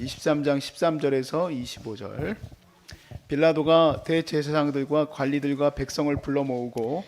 23장 13절에서 25절. 빌라도가 대제사장들과 관리들과 백성을 불러 모으고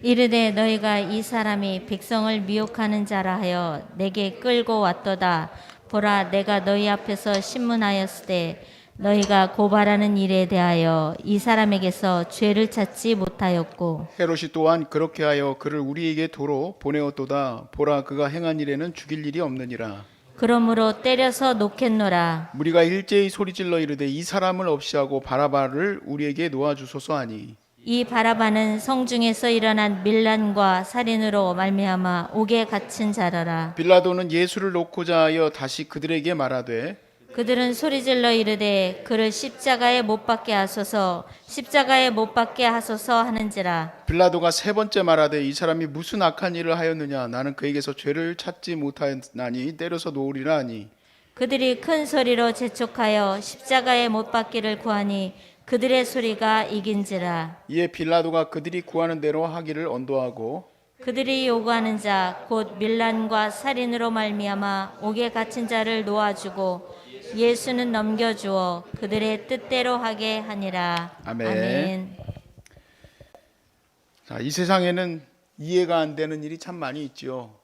이르되 너희가 이 사람이 백성을 미혹하는 자라 하여 내게 끌고 왔도다. 보라, 내가 너희 앞에서 신문하였으되 너희가 고발하는 일에 대하여 이 사람에게서 죄를 찾지 못하였고 헤롯이 또한 그렇게 하여 그를 우리에게 도로 보내었도다. 보라, 그가 행한 일에는 죽일 일이 없느니라. 그러므로 때려서 놓겠노라. 무리가 일제히 소리질러 이르되 이 사람을 없이 하고 바라바를 우리에게 놓아주소서 하니 이 바라바는 성중에서 일어난 밀란과 살인으로 말미암아 옥에 갇힌 자라라. 빌라도는 예수를 놓고자 하여 다시 그들에게 말하되 그들은 소리질러 이르되 그를 십자가에 못 박게 하소서, 십자가에 못 박게 하소서 하는지라. 빌라도가 세 번째 말하되 이 사람이 무슨 악한 일을 하였느냐, 나는 그에게서 죄를 찾지 못하였나니 때려서 놓으리라 하니 그들이 큰 소리로 재촉하여 십자가에 못 박기를 구하니 그들의 소리가 이긴지라. 이에 빌라도가 그들이 구하는 대로 하기를 언도하고 그들이 요구하는 자 곧 밀란과 살인으로 말미암아 옥에 갇힌 자를 놓아주고 예수는 넘겨주어 그들의 뜻대로 하게 하니라. 아멘. 자, 이 세상에는 이해가 안 되는 일이 참 많이 있지요.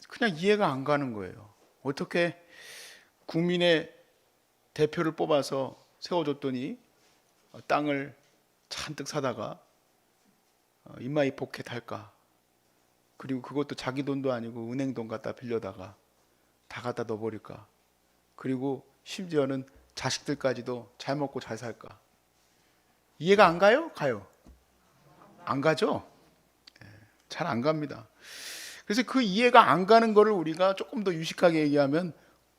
그냥 이해가 안 가는 거예요. 어떻게 국민의 대표를 뽑아서 세워줬더니 땅을 잔뜩 사다가 인마이 포켓할까? 그리고 그것도 자기 돈도 아니고 은행 돈 갖다 빌려다가 다 갖다 넣어버릴까? 그리고 심지어는 자식들까지도 잘 먹고 잘 살까? 이해가 안 가요? 가요? 안 가죠? 잘 안 갑니다. 그래서 그 이해가 안 가는 거를 우리가 조금 더 유식하게 얘기하면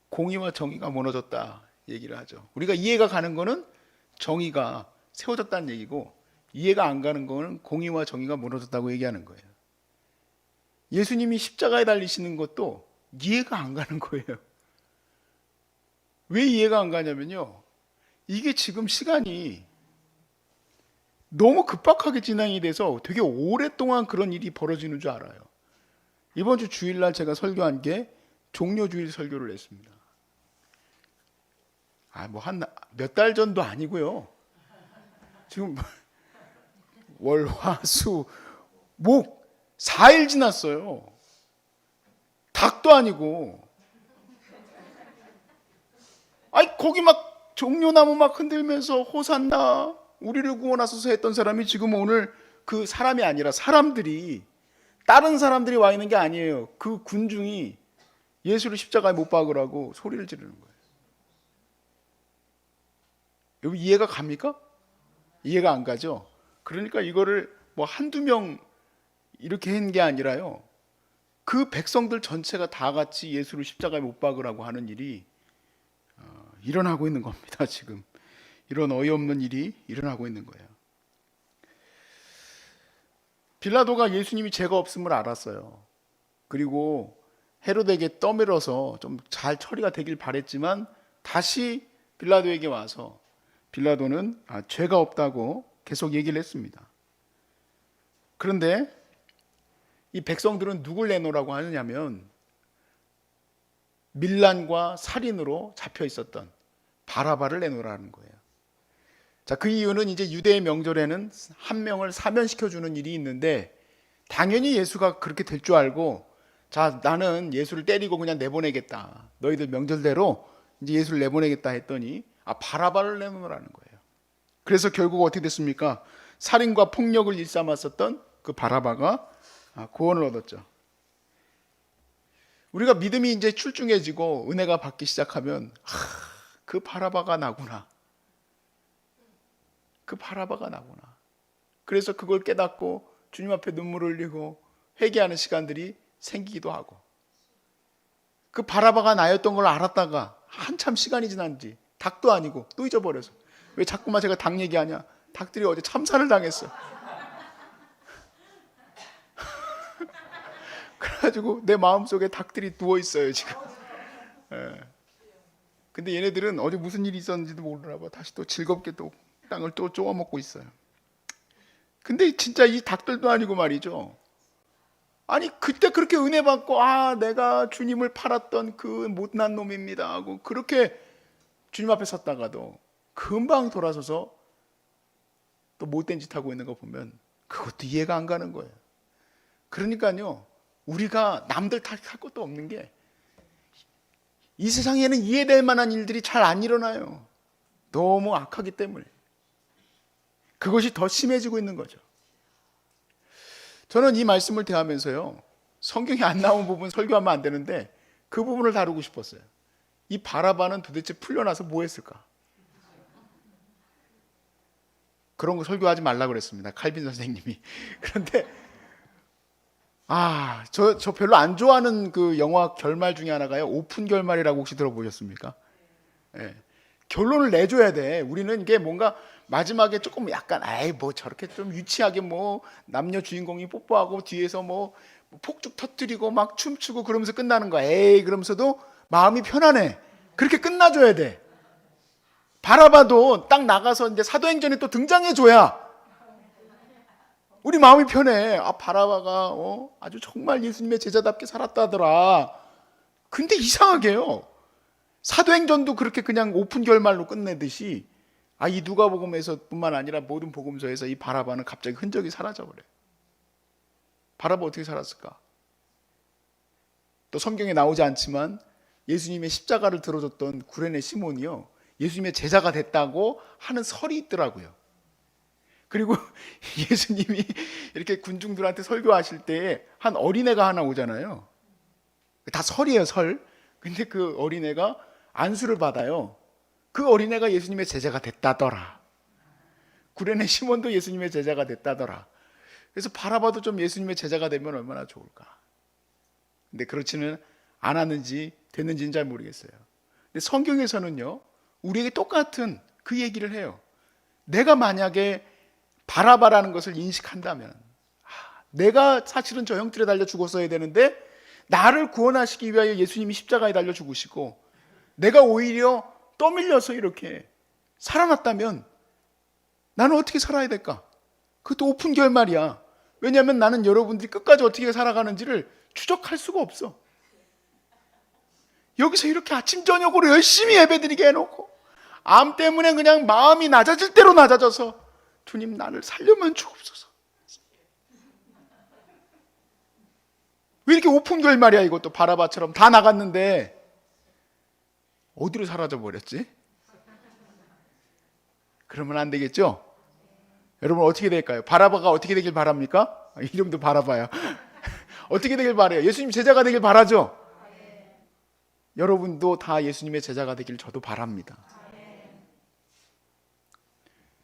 공의와 정의가 무너졌다 얘기를 하죠. 우리가 이해가 가는 거는 정의가 세워졌다는 얘기고, 이해가 안 가는 거는 공의와 정의가 무너졌다고 얘기하는 거예요. 예수님이 십자가에 달리시는 것도 이해가 안 가는 거예요. 왜 이해가 안 가냐면요, 이게 지금 시간이 너무 급박하게 진행이 돼서 되게 오랫동안 그런 일이 벌어지는 줄 알아요. 이번 주 주일날 제가 설교한 게 종료주일 설교를 했습니다. 뭐 한 몇 달 전도 아니고요. 지금 월, 화, 수, 목 4일 지났어요. 닭도 아니고. 아니 거기 막 종려나무 막 흔들면서 호산나 우리를 구원하소서 했던 사람이 지금 오늘 그 사람이 아니라 사람들이, 다른 사람들이 와 있는 게 아니에요. 그 군중이 예수를 십자가에 못 박으라고 소리를 지르는 거예요. 여기 이해가 갑니까? 이해가 안 가죠? 그러니까 이거를 뭐 한두 명 이렇게 한 게 아니라요, 그 백성들 전체가 다 같이 예수를 십자가에 못 박으라고 하는 일이 일어나고 있는 겁니다. 지금 이런 어이없는 일이 일어나고 있는 거예요. 빌라도가 예수님이 죄가 없음을 알았어요. 그리고 헤롯에게 떠밀어서 좀 잘 처리가 되길 바랬지만 다시 빌라도에게 와서 빌라도는 죄가 없다고 계속 얘기를 했습니다. 그런데 이 백성들은 누굴 내놓으라고 하느냐면 밀란과 살인으로 잡혀 있었던 바라바를 내놓으라는 거예요. 자, 그 이유는 이제 유대의 명절에는 한 명을 사면시켜주는 일이 있는데, 당연히 예수가 그렇게 될 줄 알고, 자, 나는 예수를 때리고 그냥 내보내겠다, 너희들 명절대로 이제 예수를 내보내겠다 했더니 바라바를 내놓으라는 거예요. 그래서 결국 어떻게 됐습니까? 살인과 폭력을 일삼았었던 그 바라바가 구원을 얻었죠. 우리가 믿음이 이제 출중해지고 은혜가 받기 시작하면 그 바라바가 나구나, 그 바라바가 나구나. 그래서 그걸 깨닫고 주님 앞에 눈물을 흘리고 회개하는 시간들이 생기기도 하고, 그 바라바가 나였던 걸 알았다가 한참 시간이 지난 뒤 닭도 아니고 또 잊어버려서, 왜 자꾸만 제가 닭 얘기하냐, 닭들이 어제 참사를 당했어. 그래가지고 내 마음속에 닭들이 누워있어요 지금. 근데 얘네들은 어제 무슨 일이 있었는지도 모르나 봐. 다시 또 즐겁게 또 땅을 또 쪼아먹고 있어요. 근데 진짜 이 닭들도 아니고 말이죠, 아니 그때 그렇게 은혜 받고 내가 주님을 팔았던 그 못난 놈입니다 하고 그렇게 주님 앞에 섰다가도 금방 돌아서서 또 못된 짓 하고 있는 거 보면 그것도 이해가 안 가는 거예요. 그러니까요, 우리가 남들 탓할 것도 없는 게 이 세상에는 이해될 만한 일들이 잘 안 일어나요. 너무 악하기 때문에. 그것이 더 심해지고 있는 거죠. 저는 이 말씀을 대하면서요, 성경에 안 나온 부분 설교하면 안 되는데 그 부분을 다루고 싶었어요. 이 바라바는 도대체 풀려나서 뭐 했을까? 그런 거 설교하지 말라고 그랬습니다, 칼빈 선생님이. 그런데 저 별로 안 좋아하는 그 영화 결말 중에 하나가요, 오픈 결말이라고 혹시 들어보셨습니까? 예. 결론을 내줘야 돼. 우리는 이게 뭔가 마지막에 조금 약간 뭐 저렇게 좀 유치하게 뭐 남녀 주인공이 뽀뽀하고 뒤에서 뭐 폭죽 터뜨리고 막 춤추고 그러면서 끝나는 거야. 그러면서도 마음이 편안해. 그렇게 끝나줘야 돼. 바라바도 딱 나가서 이제 사도행전에 또 등장해줘야 우리 마음이 편해. 바라바가 아주 정말 예수님의 제자답게 살았다더라. 근데 이상하게요, 사도행전도 그렇게 그냥 오픈 결말로 끝내듯이 이 누가복음에서 뿐만 아니라 모든 복음서에서 이 바라바는 갑자기 흔적이 사라져버려요. 바라바 어떻게 살았을까? 또 성경에 나오지 않지만 예수님의 십자가를 들어줬던 구레네 시몬이요, 예수님의 제자가 됐다고 하는 설이 있더라고요. 그리고 예수님이 이렇게 군중들한테 설교하실 때에 한 어린애가 하나 오잖아요. 다 설이에요, 설. 근데 그 어린애가 안수를 받아요. 그 어린애가 예수님의 제자가 됐다더라. 구레네 시몬도 예수님의 제자가 됐다더라. 그래서 바라바도 좀 예수님의 제자가 되면 얼마나 좋을까. 근데 그렇지는 않았는지 됐는지는 잘 모르겠어요. 근데 성경에서는요, 우리에게 똑같은 그 얘기를 해요. 내가 만약에 바라바라는 것을 인식한다면, 내가 사실은 저 형틀에 달려 죽었어야 되는데 나를 구원하시기 위하여 예수님이 십자가에 달려 죽으시고 내가 오히려 떠밀려서 이렇게 살아났다면 나는 어떻게 살아야 될까? 그것도 오픈 결말이야. 왜냐하면 나는 여러분들이 끝까지 어떻게 살아가는지를 추적할 수가 없어. 여기서 이렇게 아침 저녁으로 열심히 예배드리게 해놓고 암 때문에 그냥 마음이 낮아질 대로 낮아져서 주님 나를 살려면 주옵소서. 왜 이렇게 오픈 결말이야? 이것도 바라바처럼 다 나갔는데 어디로 사라져 버렸지? 그러면 안 되겠죠? 여러분 어떻게 될까요? 바라바가 어떻게 되길 바랍니까? 이름도 바라바야. 어떻게 되길 바라요? 예수님 제자가 되길 바라죠? 여러분도 다 예수님의 제자가 되길 저도 바랍니다.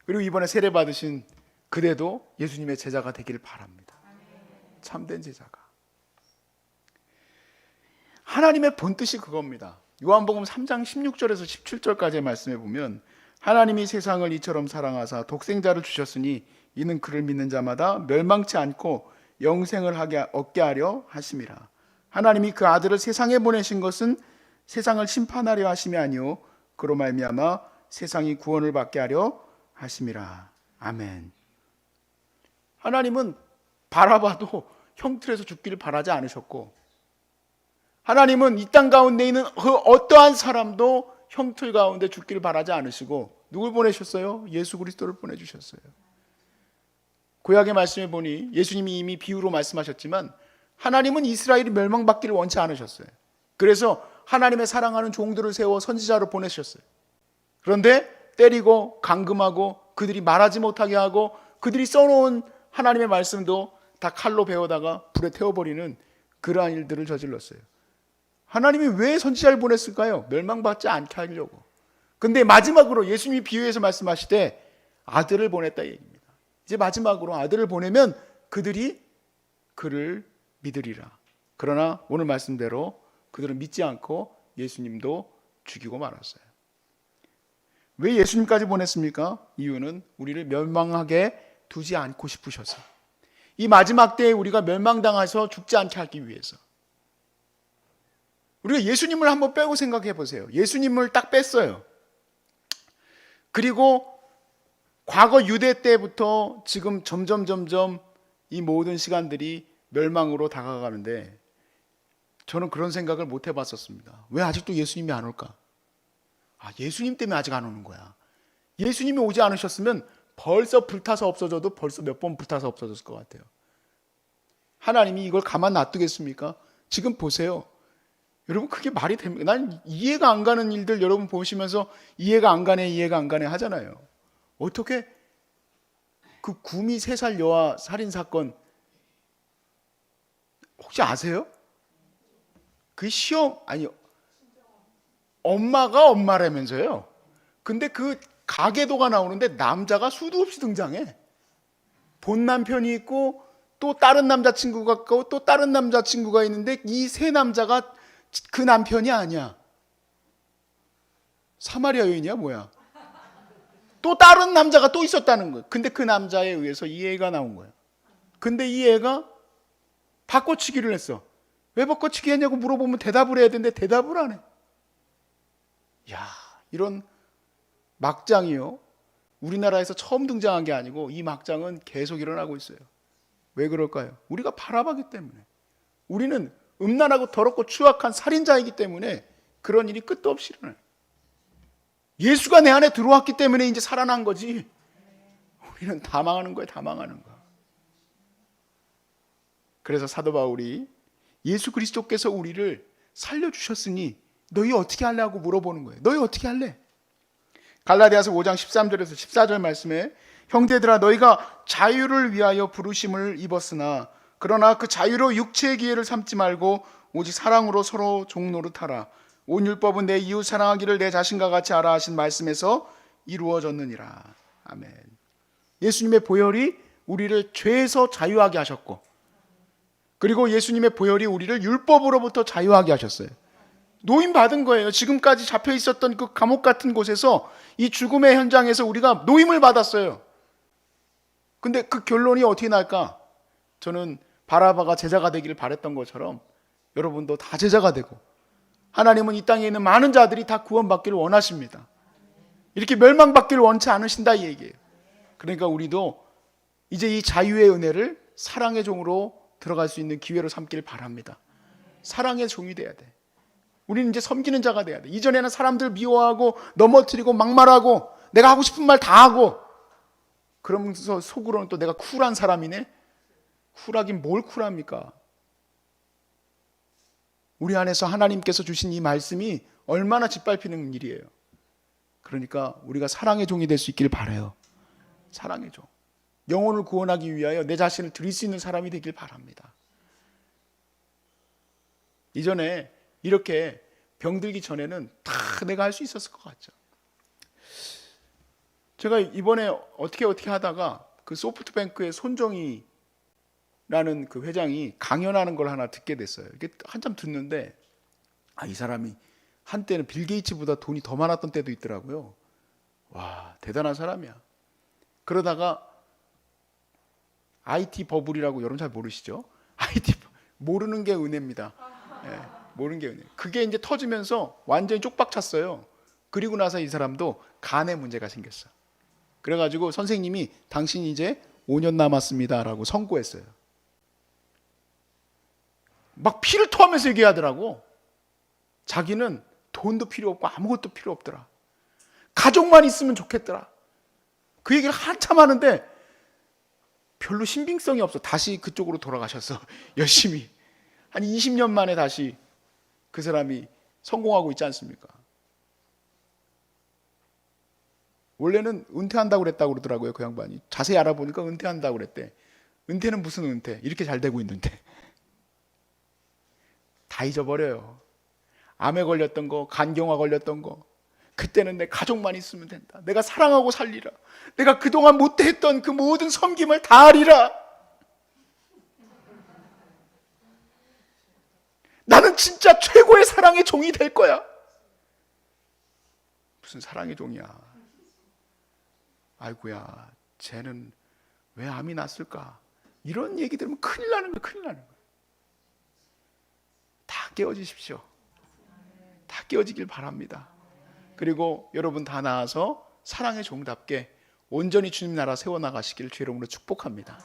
그리고 이번에 세례 받으신 그대도 예수님의 제자가 되길 바랍니다. 참된 제자가. 하나님의 본뜻이 그겁니다. 요한복음 3장 16절에서 17절까지의 말씀에 보면 하나님이 세상을 이처럼 사랑하사 독생자를 주셨으니 이는 그를 믿는 자마다 멸망치 않고 영생을 얻게 하려 하심이라. 하나님이 그 아들을 세상에 보내신 것은 세상을 심판하려 하심이 아니요 그로 말미암아 세상이 구원을 받게 하려 하심이라. 아멘. 하나님은 바라바도 형틀에서 죽기를 바라지 않으셨고, 하나님은 이 땅 가운데 있는 그 어떠한 사람도 형틀 가운데 죽기를 바라지 않으시고 누굴 보내셨어요? 예수 그리스도를 보내주셨어요. 구약의 말씀에 보니 예수님이 이미 비유로 말씀하셨지만 하나님은 이스라엘이 멸망받기를 원치 않으셨어요. 그래서 하나님의 사랑하는 종들을 세워 선지자로 보내셨어요. 그런데 때리고 감금하고 그들이 말하지 못하게 하고 그들이 써놓은 하나님의 말씀도 다 칼로 베어다가 불에 태워버리는 그러한 일들을 저질렀어요. 하나님이 왜 선지자를 보냈을까요? 멸망받지 않게 하려고. 근데 마지막으로 예수님이 비유해서 말씀하시되 아들을 보냈다 얘기입니다. 이제 마지막으로 아들을 보내면 그들이 그를 믿으리라. 그러나 오늘 말씀대로 그들은 믿지 않고 예수님도 죽이고 말았어요. 왜 예수님까지 보냈습니까? 이유는 우리를 멸망하게 두지 않고 싶으셔서, 이 마지막 때에 우리가 멸망당해서 죽지 않게 하기 위해서. 우리가 예수님을 한번 빼고 생각해 보세요. 예수님을 딱 뺐어요. 그리고 과거 유대 때부터 지금 점점 이 모든 시간들이 멸망으로 다가가는데 저는 그런 생각을 못 해봤었습니다. 왜 아직도 예수님이 안 올까? 예수님 때문에 아직 안 오는 거야. 예수님이 오지 않으셨으면 벌써 불타서 없어져도 벌써 몇 번 불타서 없어졌을 것 같아요. 하나님이 이걸 가만 놔두겠습니까? 지금 보세요. 여러분, 그게 말이 됩니까? 난 이해가 안 가는 일들 여러분 보시면서 이해가 안 가네 하잖아요. 어떻게 그 구미 3살 여아 살인 사건 혹시 아세요? 그 엄마가 엄마라면서요. 근데 그 가계도가 나오는데 남자가 수도 없이 등장해. 본 남편이 있고 또 다른 남자친구가 있고 또 다른 남자친구가 있는데 이 세 남자가 그 남편이 아니야. 사마리아 여인이야 뭐야. 또 다른 남자가 또 있었다는 거예요. 근데 그 남자에 의해서 이 애가 나온 거예요. 근데 이 애가 바꿔치기를 했어. 왜 바꿔치기 했냐고 물어보면 대답을 해야 되는데 대답을 안 해. 야, 이런 막장이요. 우리나라에서 처음 등장한 게 아니고 이 막장은 계속 일어나고 있어요. 왜 그럴까요? 우리가 바라보기 때문에. 우리는 음란하고 더럽고 추악한 살인자이기 때문에 그런 일이 끝도 없이 일어나요. 예수가 내 안에 들어왔기 때문에 이제 살아난 거지. 우리는 다 망하는 거예요. 다 망하는 거야. 그래서 사도 바울이 예수 그리스도께서 우리를 살려주셨으니 너희 어떻게 할래? 하고 물어보는 거예요. 너희 어떻게 할래? 갈라디아서 5장 13절에서 14절 말씀에 형제들아 너희가 자유를 위하여 부르심을 입었으나 그러나 그 자유로 육체의 기회를 삼지 말고 오직 사랑으로 서로 종노릇하라. 온 율법은 내 이웃 사랑하기를 내 자신과 같이 하라 하신 말씀에서 이루어졌느니라. 아멘. 예수님의 보혈이 우리를 죄에서 자유하게 하셨고 그리고 예수님의 보혈이 우리를 율법으로부터 자유하게 하셨어요. 노임 받은 거예요. 지금까지 잡혀 있었던 그 감옥 같은 곳에서 이 죽음의 현장에서 우리가 노임을 받았어요. 근데 그 결론이 어떻게 날까? 저는 바라바가 제자가 되기를 바랬던 것처럼 여러분도 다 제자가 되고 하나님은 이 땅에 있는 많은 자들이 다 구원받기를 원하십니다. 이렇게 멸망받기를 원치 않으신다 이 얘기예요. 그러니까 우리도 이제 이 자유의 은혜를 사랑의 종으로 들어갈 수 있는 기회로 삼기를 바랍니다. 사랑의 종이 돼야 돼. 우리는 이제 섬기는 자가 돼야 돼. 이전에는 사람들 미워하고 넘어뜨리고 막말하고 내가 하고 싶은 말 다 하고 그러면서 속으로는 또 내가 쿨한 사람이네. 쿨하긴 뭘 쿨합니까? 우리 안에서 하나님께서 주신 이 말씀이 얼마나 짓밟히는 일이에요. 그러니까 우리가 사랑의 종이 될 수 있기를 바라요. 사랑의 종. 영혼을 구원하기 위하여 내 자신을 드릴 수 있는 사람이 되길 바랍니다. 이전에 이렇게 병들기 전에는 다 내가 할 수 있었을 것 같죠. 제가 이번에 어떻게 하다가 그 소프트뱅크의 손정희라는 그 회장이 강연하는 걸 하나 듣게 됐어요. 이게 한참 듣는데 이 사람이 한때는 빌 게이츠보다 돈이 더 많았던 때도 있더라고요. 와, 대단한 사람이야. 그러다가 IT 버블이라고 여러분 잘 모르시죠? IT 모르는 게 은혜입니다. 네, 모르는 게 은혜. 그게 이제 터지면서 완전히 쪽박 찼어요. 그리고 나서 이 사람도 간에 문제가 생겼어. 그래가지고 선생님이 당신이 이제 5년 남았습니다라고 선고했어요. 막 피를 토하면서 얘기하더라고. 자기는 돈도 필요 없고 아무것도 필요 없더라. 가족만 있으면 좋겠더라. 그 얘기를 한참 하는데 별로 신빙성이 없어. 다시 그쪽으로 돌아가셨어. 열심히. 한 20년 만에 다시 그 사람이 성공하고 있지 않습니까? 원래는 은퇴한다고 그랬다고 그러더라고요. 그 양반이. 자세히 알아보니까 은퇴한다고 그랬대. 은퇴는 무슨 은퇴? 이렇게 잘 되고 있는데. 다 잊어버려요. 암에 걸렸던 거, 간경화 걸렸던 거. 그때는 내 가족만 있으면 된다. 내가 사랑하고 살리라. 내가 그동안 못했던 그 모든 섬김을 다 하리라. 나는 진짜 최고의 사랑의 종이 될 거야. 무슨 사랑의 종이야. 아이고야, 쟤는 왜 암이 났을까? 이런 얘기 들으면 큰일 나는 거야. 큰일 나는 거야. 다 깨어지십시오. 다 깨어지길 바랍니다. 그리고 여러분 다 나아서 사랑의 종답게 온전히 주님 나라 세워나가시기를 주의 이름으로 축복합니다.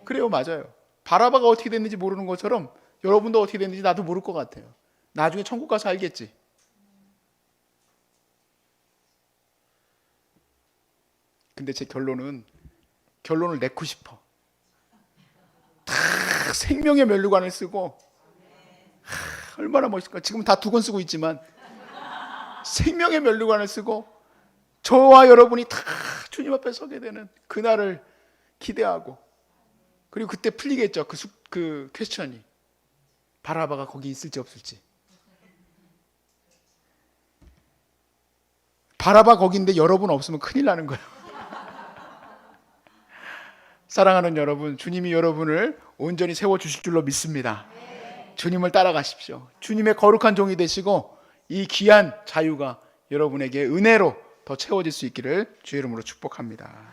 그래요, 맞아요. 바라바가 어떻게 됐는지 모르는 것처럼 여러분도 어떻게 됐는지 나도 모를 것 같아요. 나중에 천국 가서 알겠지. 근데 제 결론을 내고 싶어. 다 생명의 면류관을 쓰고, 얼마나 멋있을까. 지금 다 두 권 쓰고 있지만 생명의 면류관을 쓰고 저와 여러분이 다 주님 앞에 서게 되는 그날을 기대하고, 그리고 그때 풀리겠죠. 그 퀘스천이. 바라바가 거기 있을지 없을지. 바라바 거기인데 여러분 없으면 큰일 나는 거예요. 사랑하는 여러분, 주님이 여러분을 온전히 세워주실 줄로 믿습니다. 주님을 따라가십시오. 주님의 거룩한 종이 되시고 이 귀한 자유가 여러분에게 은혜로 더 채워질 수 있기를 주의 이름으로 축복합니다.